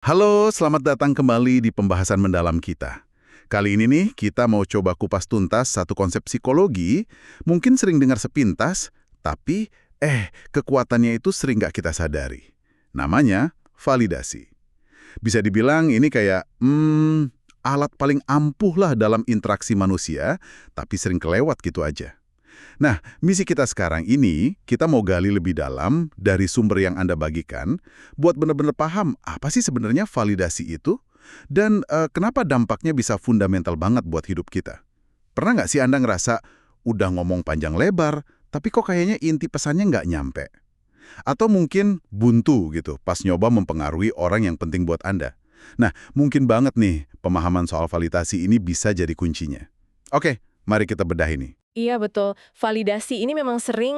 Halo, selamat datang kembali di pembahasan mendalam kita. Kali ini nih, kita mau coba kupas tuntas satu konsep psikologi, mungkin sering dengar sepintas, tapi kekuatannya itu sering nggak kita sadari. Namanya validasi. Bisa dibilang ini kayak, alat paling ampuh lah dalam interaksi manusia, tapi sering kelewat gitu aja. Nah, misi kita sekarang ini, kita mau gali lebih dalam dari sumber yang Anda bagikan, buat benar-benar paham apa sih sebenarnya validasi itu, dan kenapa dampaknya bisa fundamental banget buat hidup kita. Pernah nggak sih Anda ngerasa, udah ngomong panjang lebar, tapi kok kayaknya inti pesannya nggak nyampe? Atau mungkin buntu gitu, pas nyoba mempengaruhi orang yang penting buat Anda. Nah, mungkin banget nih, pemahaman soal validasi ini bisa jadi kuncinya. Oke, mari kita bedah ini. Iya betul, validasi ini memang sering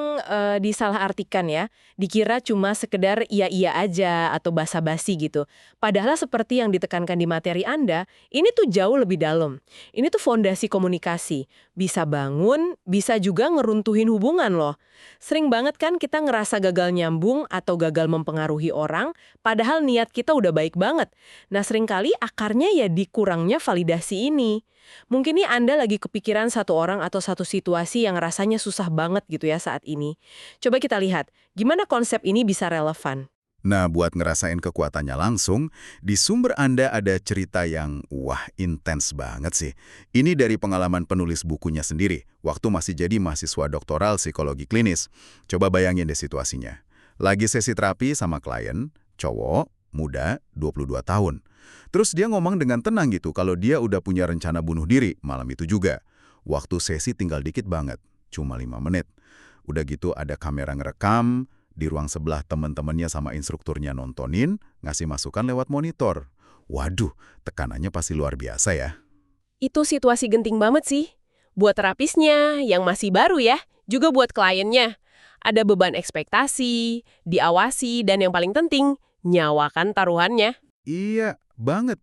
disalahartikan ya, dikira cuma sekedar iya-iya aja atau basa-basi gitu. Padahal seperti yang ditekankan di materi Anda, ini tuh jauh lebih dalam. Ini tuh fondasi komunikasi, bisa bangun, bisa juga ngeruntuhin hubungan loh. Sering banget kan kita ngerasa gagal nyambung atau gagal mempengaruhi orang, padahal niat kita udah baik banget. Nah seringkali akarnya ya di kurangnya validasi ini. Mungkin nih Anda lagi kepikiran satu orang atau satu situasi yang rasanya susah banget gitu ya saat ini. Coba kita lihat, gimana konsep ini bisa relevan. Nah, buat ngerasain kekuatannya langsung, di sumber Anda ada cerita yang, wah, intens banget sih. Ini dari pengalaman penulis bukunya sendiri, waktu masih jadi mahasiswa doktoral psikologi klinis. Coba bayangin deh situasinya. Lagi sesi terapi sama klien, cowok, muda, 22 tahun. Terus dia ngomong dengan tenang gitu kalau dia udah punya rencana bunuh diri malam itu juga. Waktu sesi tinggal dikit banget, cuma 5 menit. Udah gitu ada kamera ngerekam, di ruang sebelah teman-temannya sama instrukturnya nontonin, ngasih masukan lewat monitor. Waduh, tekanannya pasti luar biasa ya. Itu situasi genting banget sih. Buat terapisnya, yang masih baru ya, juga buat kliennya. Ada beban ekspektasi, diawasi, dan yang paling penting, nyawakan taruhannya. Iya, banget.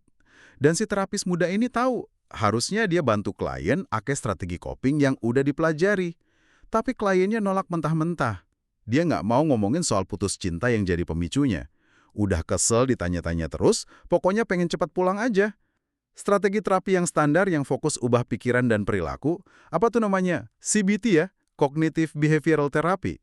Dan si terapis muda ini tahu, harusnya dia bantu klien ake strategi coping yang udah dipelajari. Tapi kliennya nolak mentah-mentah. Dia nggak mau ngomongin soal putus cinta yang jadi pemicunya. Udah kesel ditanya-tanya terus, pokoknya pengen cepat pulang aja. Strategi terapi yang standar yang fokus ubah pikiran dan perilaku, apa tuh namanya? CBT ya, Cognitive Behavioral Therapy.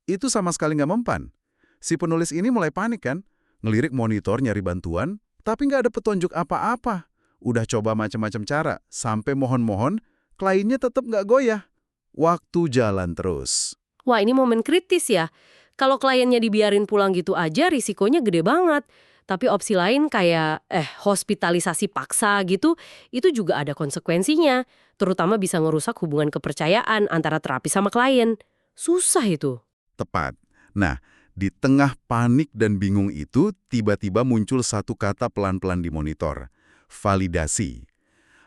Itu sama sekali nggak mempan. Si penulis ini mulai panik kan, ngelirik monitor nyari bantuan, tapi nggak ada petunjuk apa-apa. Udah coba macam-macam cara, sampai mohon-mohon, kliennya tetap nggak goyah. Waktu jalan terus. Wah, ini momen kritis ya. Kalau kliennya dibiarin pulang gitu aja, risikonya gede banget. Tapi opsi lain kayak hospitalisasi paksa gitu, itu juga ada konsekuensinya. Terutama bisa ngerusak hubungan kepercayaan antara terapis sama klien. Susah itu. Tepat. Nah, di tengah panik dan bingung itu, tiba-tiba muncul satu kata pelan-pelan di monitor. Validasi.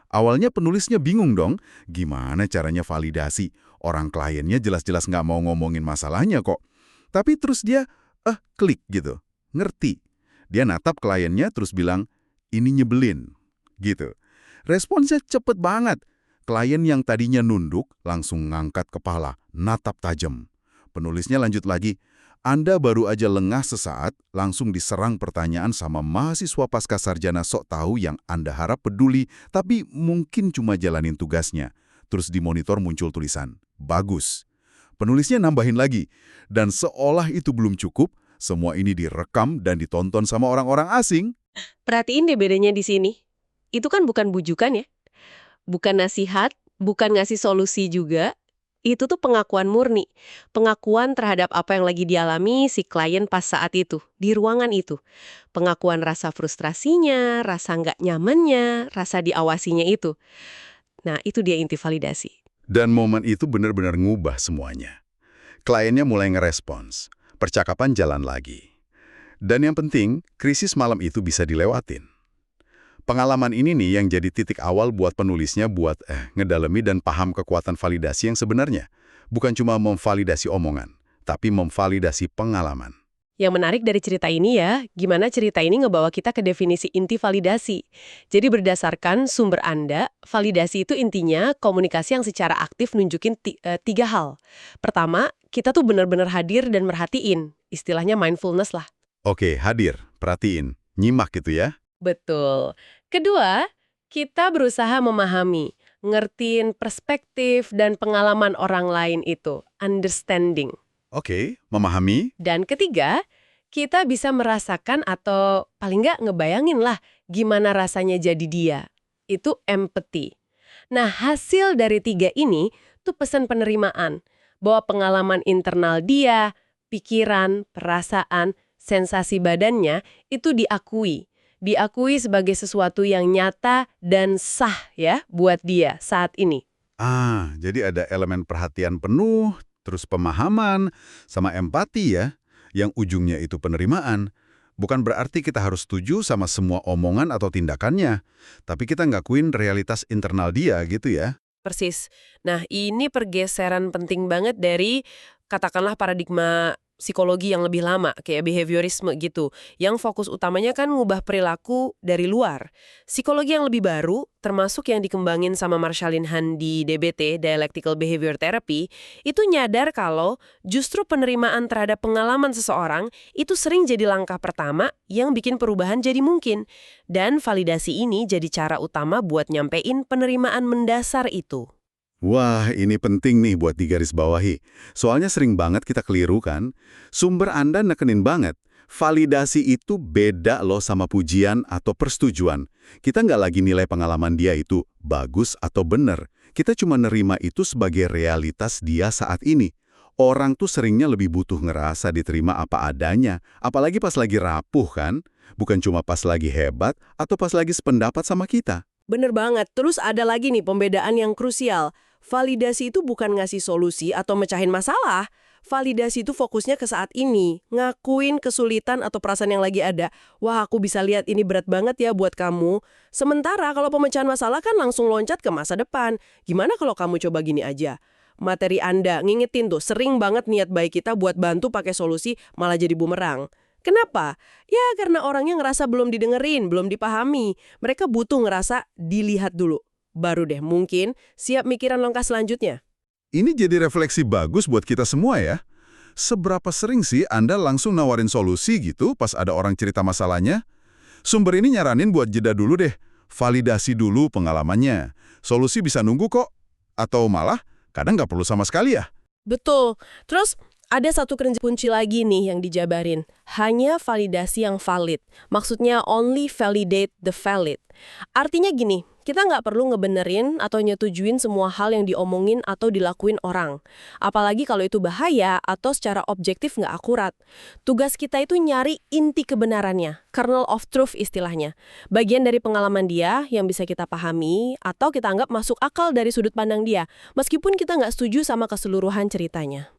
Awalnya penulisnya bingung dong, gimana caranya validasi? Orang kliennya jelas-jelas nggak mau ngomongin masalahnya kok. Tapi terus dia, klik gitu. Ngerti. Dia natap kliennya terus bilang, ini nyebelin. Gitu. Responsnya cepet banget. Klien yang tadinya nunduk langsung ngangkat kepala, natap tajam. Penulisnya lanjut lagi, Anda baru aja lengah sesaat, langsung diserang pertanyaan sama mahasiswa pasca sarjana sok tahu yang Anda harap peduli, tapi mungkin cuma jalanin tugasnya. Terus di monitor muncul tulisan, bagus. Penulisnya nambahin lagi, dan seolah itu belum cukup, semua ini direkam dan ditonton sama orang-orang asing. Perhatiin deh bedanya di sini. Itu kan bukan bujukan ya. Bukan nasihat, bukan ngasih solusi juga. Itu tuh pengakuan murni. Pengakuan terhadap apa yang lagi dialami si klien pas saat itu, di ruangan itu. Pengakuan rasa frustrasinya, rasa nggak nyamannya, rasa diawasinya itu. Nah, itu dia inti validasi. Dan momen itu benar-benar ngubah semuanya. Kliennya mulai ngerespons, percakapan jalan lagi. Dan yang penting, krisis malam itu bisa dilewatin. Pengalaman ini nih yang jadi titik awal buat penulisnya buat ngedalemi dan paham kekuatan validasi yang sebenarnya. Bukan cuma memvalidasi omongan, tapi memvalidasi pengalaman. Yang menarik dari cerita ini ya, gimana cerita ini ngebawa kita ke definisi inti validasi. Jadi berdasarkan sumber Anda, validasi itu intinya komunikasi yang secara aktif nunjukin tiga hal. Pertama, kita tuh benar-benar hadir dan merhatiin. Istilahnya mindfulness lah. Oke, hadir, perhatiin. Nyimak gitu ya. Betul. Kedua, kita berusaha memahami, ngertiin perspektif dan pengalaman orang lain itu, understanding. Oke, memahami. Dan ketiga, kita bisa merasakan atau paling nggak ngebayangin lah gimana rasanya jadi dia. Itu empathy. Nah, hasil dari tiga ini tuh pesan penerimaan. Bahwa pengalaman internal dia, pikiran, perasaan, sensasi badannya itu diakui. Diakui sebagai sesuatu yang nyata dan sah ya buat dia saat ini. Jadi ada elemen perhatian penuh, terus pemahaman, sama empati ya, yang ujungnya itu penerimaan. Bukan berarti kita harus setuju sama semua omongan atau tindakannya, tapi kita ngakuin realitas internal dia gitu ya. Persis. Nah, ini pergeseran penting banget dari katakanlah paradigma psikologi yang lebih lama, kayak behaviorisme gitu, yang fokus utamanya kan ngubah perilaku dari luar. Psikologi yang lebih baru, termasuk yang dikembangin sama Marshalin Han di DBT, Dialectical Behavior Therapy, itu nyadar kalau justru penerimaan terhadap pengalaman seseorang itu sering jadi langkah pertama yang bikin perubahan jadi mungkin. Dan validasi ini jadi cara utama buat nyampein penerimaan mendasar itu. Wah, ini penting nih buat digarisbawahi. Soalnya sering banget kita keliru kan. Sumber Anda nekenin banget. Validasi itu beda loh sama pujian atau persetujuan. Kita nggak lagi nilai pengalaman dia itu bagus atau benar. Kita cuma nerima itu sebagai realitas dia saat ini. Orang tuh seringnya lebih butuh ngerasa diterima apa adanya. Apalagi pas lagi rapuh kan. Bukan cuma pas lagi hebat atau pas lagi sependapat sama kita. Bener banget. Terus ada lagi nih pembedaan yang krusial. Validasi itu bukan ngasih solusi atau mecahin masalah. Validasi itu fokusnya ke saat ini. Ngakuin kesulitan atau perasaan yang lagi ada. Wah, aku bisa lihat ini berat banget ya buat kamu. Sementara kalau pemecahan masalah kan langsung loncat ke masa depan. Gimana kalau kamu coba gini aja? Materi Anda ngingetin tuh, sering banget niat baik kita buat bantu pakai solusi malah jadi bumerang. Kenapa? Ya karena orangnya ngerasa belum didengerin, belum dipahami. Mereka butuh ngerasa dilihat dulu. Baru deh mungkin siap mikiran langkah selanjutnya. Ini jadi refleksi bagus buat kita semua ya. Seberapa sering sih Anda langsung nawarin solusi gitu pas ada orang cerita masalahnya? Sumber ini nyaranin buat jeda dulu deh. Validasi dulu pengalamannya. Solusi bisa nunggu kok. Atau malah kadang nggak perlu sama sekali ya. Betul. Terus ada satu kunci lagi nih yang dijabarin. Hanya validasi yang valid. Maksudnya only validate the valid. Artinya gini, kita nggak perlu ngebenerin atau nyetujuin semua hal yang diomongin atau dilakuin orang. Apalagi kalau itu bahaya atau secara objektif nggak akurat. Tugas kita itu nyari inti kebenarannya, kernel of truth istilahnya. Bagian dari pengalaman dia yang bisa kita pahami atau kita anggap masuk akal dari sudut pandang dia, meskipun kita nggak setuju sama keseluruhan ceritanya.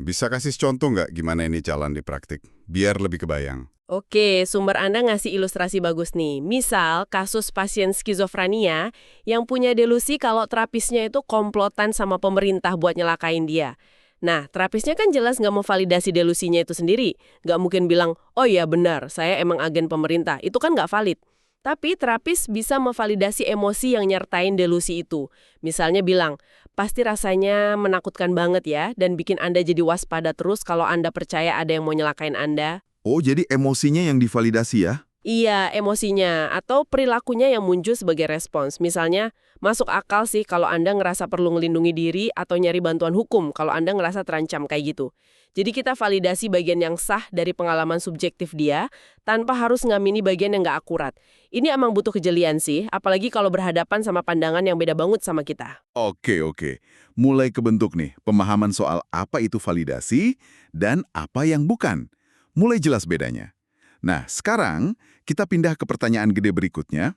Bisa kasih contoh nggak gimana ini jalan di praktik? Biar lebih kebayang. Oke, sumber Anda ngasih ilustrasi bagus nih. Misal, kasus pasien skizofrenia yang punya delusi kalau terapisnya itu komplotan sama pemerintah buat nyelakain dia. Nah, terapisnya kan jelas nggak mau validasi delusinya itu sendiri. Nggak mungkin bilang, oh iya benar, saya emang agen pemerintah. Itu kan nggak valid. Tapi terapis bisa memvalidasi emosi yang nyertain delusi itu. Misalnya bilang, pasti rasanya menakutkan banget ya, dan bikin Anda jadi waspada terus kalau Anda percaya ada yang mau nyelakain Anda. Oh, jadi emosinya yang divalidasi ya? Iya, emosinya atau perilakunya yang muncul sebagai respons. Misalnya, masuk akal sih kalau Anda ngerasa perlu ngelindungi diri atau nyari bantuan hukum kalau Anda ngerasa terancam kayak gitu. Jadi kita validasi bagian yang sah dari pengalaman subjektif dia tanpa harus ngamini bagian yang nggak akurat. Ini emang butuh kejelian sih, apalagi kalau berhadapan sama pandangan yang beda banget sama kita. Oke. Mulai kebentuk nih pemahaman soal apa itu validasi dan apa yang bukan. Mulai jelas bedanya. Nah, sekarang kita pindah ke pertanyaan gede berikutnya.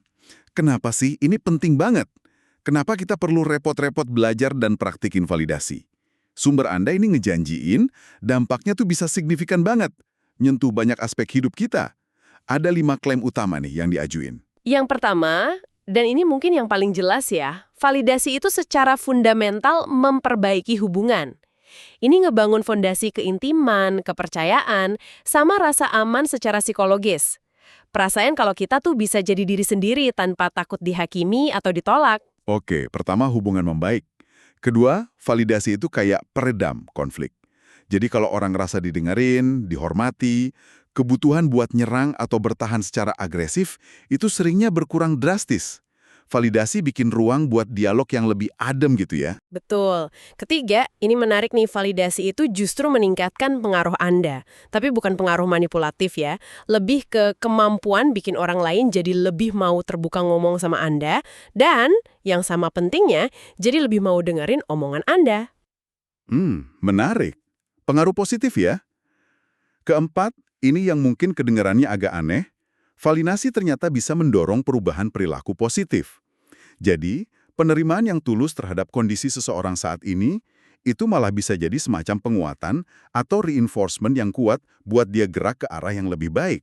Kenapa sih ini penting banget? Kenapa kita perlu repot-repot belajar dan praktikin validasi? Sumber Anda ini ngejanjiin dampaknya tuh bisa signifikan banget, nyentuh banyak aspek hidup kita. Ada 5 klaim utama nih yang diajuin. Yang pertama, dan ini mungkin yang paling jelas ya, validasi itu secara fundamental memperbaiki hubungan. Ini ngebangun fondasi keintiman, kepercayaan, sama rasa aman secara psikologis. Perasaan kalau kita tuh bisa jadi diri sendiri tanpa takut dihakimi atau ditolak. Oke, pertama hubungan membaik. Kedua, validasi itu kayak peredam konflik. Jadi kalau orang ngerasa didengerin, dihormati, Kebutuhan buat nyerang atau bertahan secara agresif itu seringnya berkurang drastis. Validasi bikin ruang buat dialog yang lebih adem gitu ya. Betul. Ketiga, ini menarik nih, validasi itu justru meningkatkan pengaruh Anda. Tapi bukan pengaruh manipulatif ya. Lebih ke kemampuan bikin orang lain jadi lebih mau terbuka ngomong sama Anda. Dan yang sama pentingnya, jadi lebih mau dengerin omongan Anda. Menarik. Pengaruh positif ya. Keempat, ini yang mungkin kedengarannya agak aneh. Validasi ternyata bisa mendorong perubahan perilaku positif. Jadi, penerimaan yang tulus terhadap kondisi seseorang saat ini, itu malah bisa jadi semacam penguatan atau reinforcement yang kuat buat dia gerak ke arah yang lebih baik.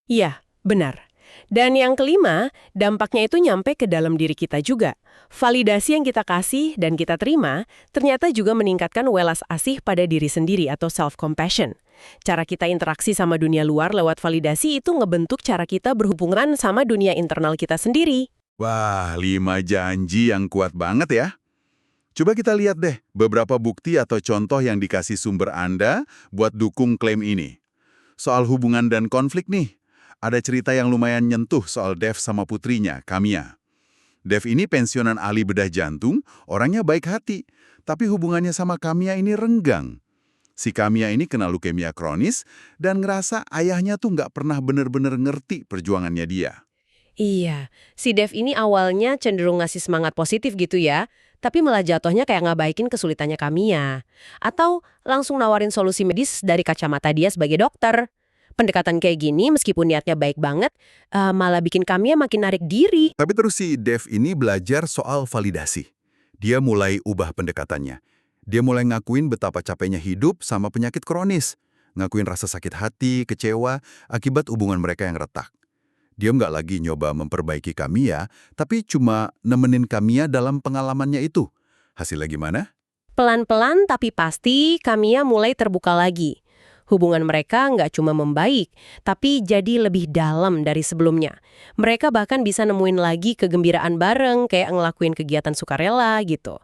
Iya, benar. Dan yang kelima, dampaknya itu nyampe ke dalam diri kita juga. Validasi yang kita kasih dan kita terima ternyata juga meningkatkan welas asih pada diri sendiri atau self-compassion. Cara kita interaksi sama dunia luar lewat validasi itu ngebentuk cara kita berhubungan sama dunia internal kita sendiri. Wah, 5 janji yang kuat banget ya. Coba kita lihat deh beberapa bukti atau contoh yang dikasih sumber Anda buat dukung klaim ini. Soal hubungan dan konflik nih, ada cerita yang lumayan nyentuh soal Dev sama putrinya, Kamia. Dev ini pensiunan ahli bedah jantung, orangnya baik hati, tapi hubungannya sama Kamia ini renggang. Si Kamia ini kena leukemia kronis dan ngerasa ayahnya tuh nggak pernah bener-bener ngerti perjuangannya dia. Iya, si Dev ini awalnya cenderung ngasih semangat positif gitu ya, tapi malah jatuhnya kayak ngabaikin kesulitannya Kamia. Atau langsung nawarin solusi medis dari kacamata dia sebagai dokter. Pendekatan kayak gini meskipun niatnya baik banget, malah bikin Kamia makin narik diri. Tapi terus si Dev ini belajar soal validasi. Dia mulai ubah pendekatannya. Dia mulai ngakuin betapa capeknya hidup sama penyakit kronis. Ngakuin rasa sakit hati, kecewa, akibat hubungan mereka yang retak. Dia nggak lagi nyoba memperbaiki Kamia, tapi cuma nemenin Kamia dalam pengalamannya itu. Hasilnya gimana? Pelan-pelan tapi pasti Kamia mulai terbuka lagi. Hubungan mereka nggak cuma membaik, tapi jadi lebih dalam dari sebelumnya. Mereka bahkan bisa nemuin lagi kegembiraan bareng, kayak ngelakuin kegiatan sukarela gitu.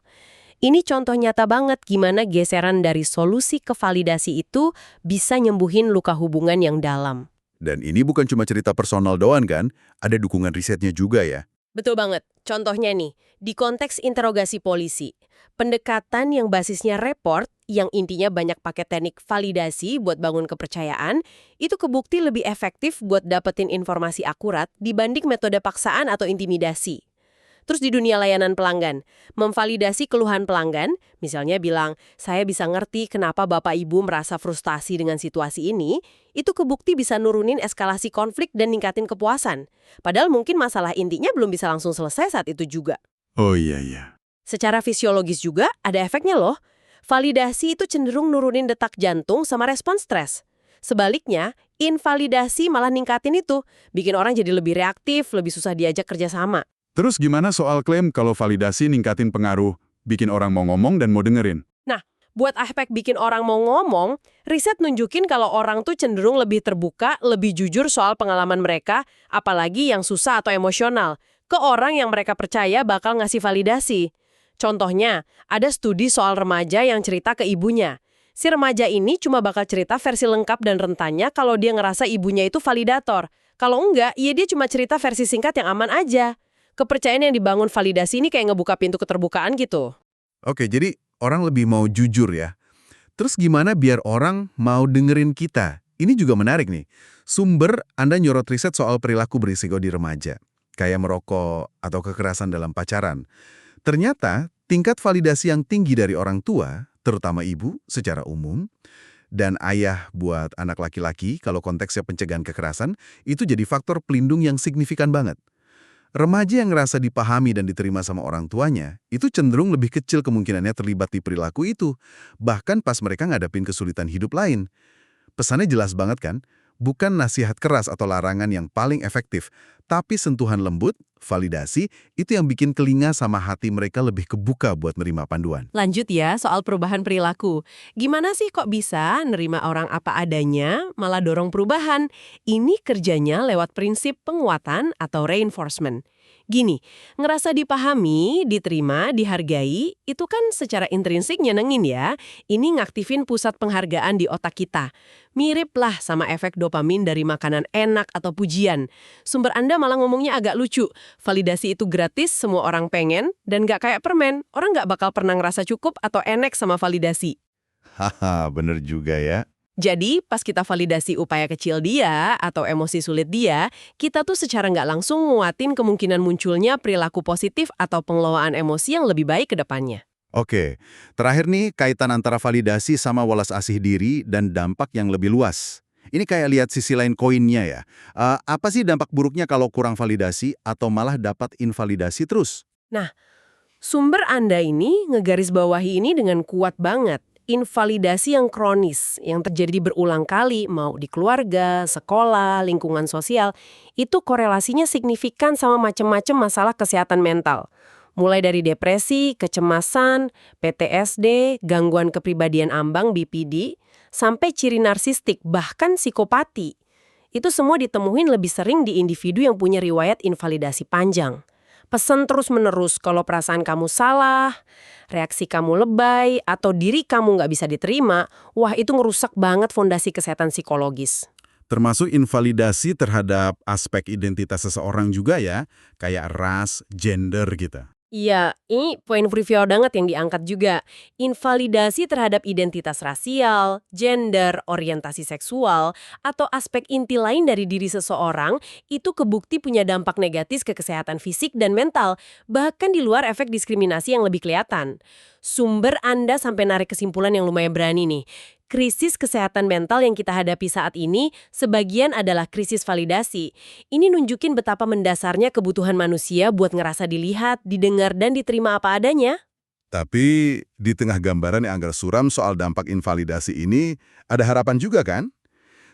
Ini contoh nyata banget gimana geseran dari solusi ke validasi itu bisa nyembuhin luka hubungan yang dalam. Dan ini bukan cuma cerita personal doang kan, ada dukungan risetnya juga ya. Betul banget. Contohnya nih, di konteks interogasi polisi, pendekatan yang basisnya report, yang intinya banyak pakai teknik validasi buat bangun kepercayaan, itu kebukti lebih efektif buat dapetin informasi akurat dibanding metode paksaan atau intimidasi. Terus di dunia layanan pelanggan, memvalidasi keluhan pelanggan, misalnya bilang, saya bisa ngerti kenapa Bapak Ibu merasa frustasi dengan situasi ini, itu kebukti bisa nurunin eskalasi konflik dan ningkatin kepuasan. Padahal mungkin masalah intinya belum bisa langsung selesai saat itu juga. Oh iya. Secara fisiologis juga ada efeknya loh. Validasi itu cenderung nurunin detak jantung sama respon stres. Sebaliknya, invalidasi malah ningkatin itu, bikin orang jadi lebih reaktif, lebih susah diajak kerjasama. Terus gimana soal klaim kalau validasi ningkatin pengaruh, bikin orang mau ngomong dan mau dengerin? Nah, buat aspek bikin orang mau ngomong, riset nunjukin kalau orang tuh cenderung lebih terbuka, lebih jujur soal pengalaman mereka, apalagi yang susah atau emosional, ke orang yang mereka percaya bakal ngasih validasi. Contohnya, ada studi soal remaja yang cerita ke ibunya. Si remaja ini cuma bakal cerita versi lengkap dan rentannya kalau dia ngerasa ibunya itu validator. Kalau enggak, ya dia cuma cerita versi singkat yang aman aja. Kepercayaan yang dibangun validasi ini kayak ngebuka pintu keterbukaan gitu. Oke, jadi orang lebih mau jujur ya. Terus gimana biar orang mau dengerin kita? Ini juga menarik nih. Sumber Anda nyorot riset soal perilaku berisiko di remaja, kayak merokok atau kekerasan dalam pacaran. Ternyata tingkat validasi yang tinggi dari orang tua, terutama ibu secara umum, dan ayah buat anak laki-laki kalau konteksnya pencegahan kekerasan, itu jadi faktor pelindung yang signifikan banget. Remaja yang ngerasa dipahami dan diterima sama orang tuanya, itu cenderung lebih kecil kemungkinannya terlibat di perilaku itu, bahkan pas mereka ngadapin kesulitan hidup lain. Pesannya jelas banget kan? Bukan nasihat keras atau larangan yang paling efektif, Tapi sentuhan lembut, validasi, itu yang bikin telinga sama hati mereka lebih kebuka buat nerima panduan. Lanjut ya, soal perubahan perilaku. Gimana sih kok bisa nerima orang apa adanya, malah dorong perubahan? Ini kerjanya lewat prinsip penguatan atau reinforcement. Gini, ngerasa dipahami, diterima, dihargai, itu kan secara intrinsik nyenengin ya. Ini ngaktifin pusat penghargaan di otak kita. Mirip lah sama efek dopamin dari makanan enak atau pujian. Sumber Anda malah ngomongnya agak lucu. Validasi itu gratis, semua orang pengen, dan nggak kayak permen. Orang nggak bakal pernah ngerasa cukup atau enek sama validasi. Haha, bener juga ya. Jadi, pas kita validasi upaya kecil dia atau emosi sulit dia, kita tuh secara nggak langsung nguatin kemungkinan munculnya perilaku positif atau pengelolaan emosi yang lebih baik ke depannya. Oke, terakhir nih kaitan antara validasi sama welas asih diri dan dampak yang lebih luas. Ini kayak lihat sisi lain koinnya ya. Apa sih dampak buruknya kalau kurang validasi atau malah dapat invalidasi terus? Sumber Anda ini ngegarisbawahi ini dengan kuat banget. Invalidasi yang kronis, yang terjadi berulang kali, mau di keluarga, sekolah, lingkungan sosial, itu korelasinya signifikan sama macam-macam masalah kesehatan mental. Mulai dari depresi, kecemasan, PTSD, gangguan kepribadian ambang BPD, sampai ciri narsistik, bahkan psikopati. Itu semua ditemuin lebih sering di individu yang punya riwayat invalidasi panjang. Pesan terus-menerus kalau perasaan kamu salah, reaksi kamu lebay, atau diri kamu nggak bisa diterima, wah itu ngerusak banget fondasi kesehatan psikologis. Termasuk invalidasi terhadap aspek identitas seseorang juga ya, kayak ras, gender gitu. Iya, ini poin crucial banget yang diangkat juga. Invalidasi terhadap identitas rasial, gender, orientasi seksual, atau aspek inti lain dari diri seseorang itu kebukti punya dampak negatif ke kesehatan fisik dan mental, bahkan di luar efek diskriminasi yang lebih kelihatan. Sumber Anda sampai narik kesimpulan yang lumayan berani nih. Krisis kesehatan mental yang kita hadapi saat ini sebagian adalah krisis validasi. Ini nunjukin betapa mendasarnya kebutuhan manusia buat ngerasa dilihat, didengar, dan diterima apa adanya. Tapi di tengah gambaran yang agak suram soal dampak invalidasi ini, ada harapan juga kan?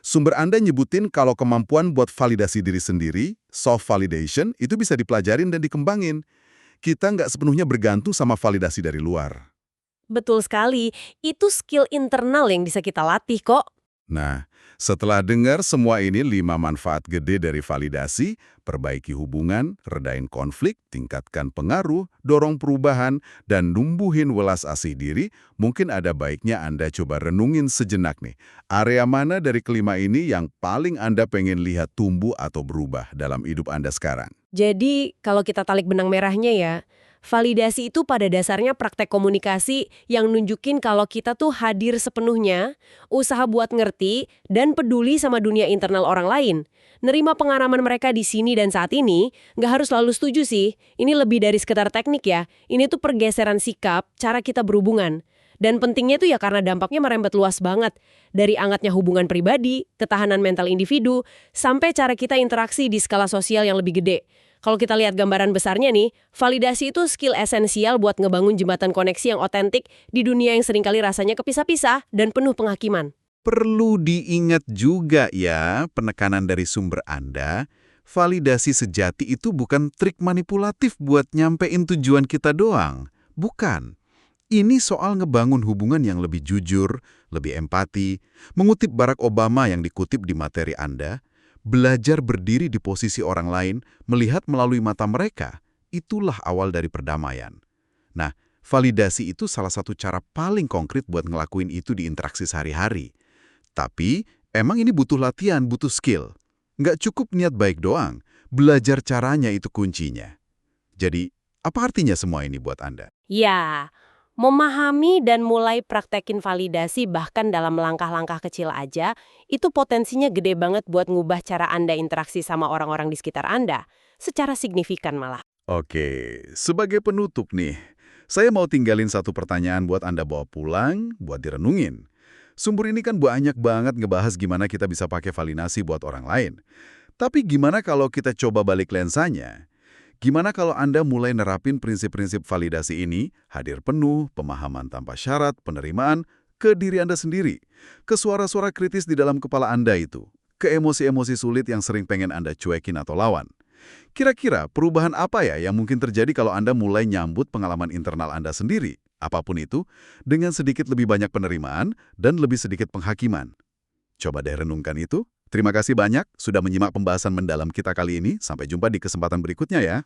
Sumber Anda nyebutin kalau kemampuan buat validasi diri sendiri, self-validation, itu bisa dipelajarin dan dikembangin. Kita nggak sepenuhnya bergantung sama validasi dari luar. Betul sekali, itu skill internal yang bisa kita latih kok. Nah, setelah dengar semua ini 5 manfaat gede dari validasi, perbaiki hubungan, redain konflik, tingkatkan pengaruh, dorong perubahan, dan numbuhin welas asih diri, mungkin ada baiknya Anda coba renungin sejenak nih. Area mana dari kelima ini yang paling Anda pengen lihat tumbuh atau berubah dalam hidup Anda sekarang? Jadi, kalau kita tarik benang merahnya ya, validasi itu pada dasarnya praktek komunikasi yang nunjukin kalau kita tuh hadir sepenuhnya, usaha buat ngerti, dan peduli sama dunia internal orang lain. Nerima pengalaman mereka di sini dan saat ini, nggak harus selalu setuju sih. Ini lebih dari sekedar teknik ya. Ini tuh pergeseran sikap, cara kita berhubungan. Dan pentingnya tuh ya karena dampaknya merembet luas banget. Dari hangatnya hubungan pribadi, ketahanan mental individu, sampai cara kita interaksi di skala sosial yang lebih gede. Kalau kita lihat gambaran besarnya nih, validasi itu skill esensial buat ngebangun jembatan koneksi yang otentik di dunia yang seringkali rasanya kepisah-pisah dan penuh penghakiman. Perlu diingat juga ya, penekanan dari sumber Anda, validasi sejati itu bukan trik manipulatif buat nyampein tujuan kita doang. Bukan. Ini soal ngebangun hubungan yang lebih jujur, lebih empati, mengutip Barack Obama yang dikutip di materi Anda, belajar berdiri di posisi orang lain, melihat melalui mata mereka, itulah awal dari perdamaian. Nah, validasi itu salah satu cara paling konkret buat ngelakuin itu di interaksi sehari-hari. Tapi, emang ini butuh latihan, butuh skill. Nggak cukup niat baik doang, belajar caranya itu kuncinya. Jadi, apa artinya semua ini buat Anda? Ya, memahami dan mulai praktekin validasi bahkan dalam langkah-langkah kecil aja, itu potensinya gede banget buat ngubah cara Anda interaksi sama orang-orang di sekitar Anda. Secara signifikan malah. Oke, sebagai penutup nih, saya mau tinggalin satu pertanyaan buat Anda bawa pulang, buat direnungin. Sumber ini kan banyak banget ngebahas gimana kita bisa pakai validasi buat orang lain. Tapi gimana kalau kita coba balik lensanya? Gimana kalau Anda mulai nerapin prinsip-prinsip validasi ini, hadir penuh, pemahaman tanpa syarat, penerimaan, ke diri Anda sendiri, ke suara-suara kritis di dalam kepala Anda itu, ke emosi-emosi sulit yang sering pengen Anda cuekin atau lawan. Kira-kira perubahan apa ya yang mungkin terjadi kalau Anda mulai nyambut pengalaman internal Anda sendiri, apapun itu, dengan sedikit lebih banyak penerimaan dan lebih sedikit penghakiman? Coba deh renungkan itu. Terima kasih banyak sudah menyimak pembahasan mendalam kita kali ini. Sampai jumpa di kesempatan berikutnya ya.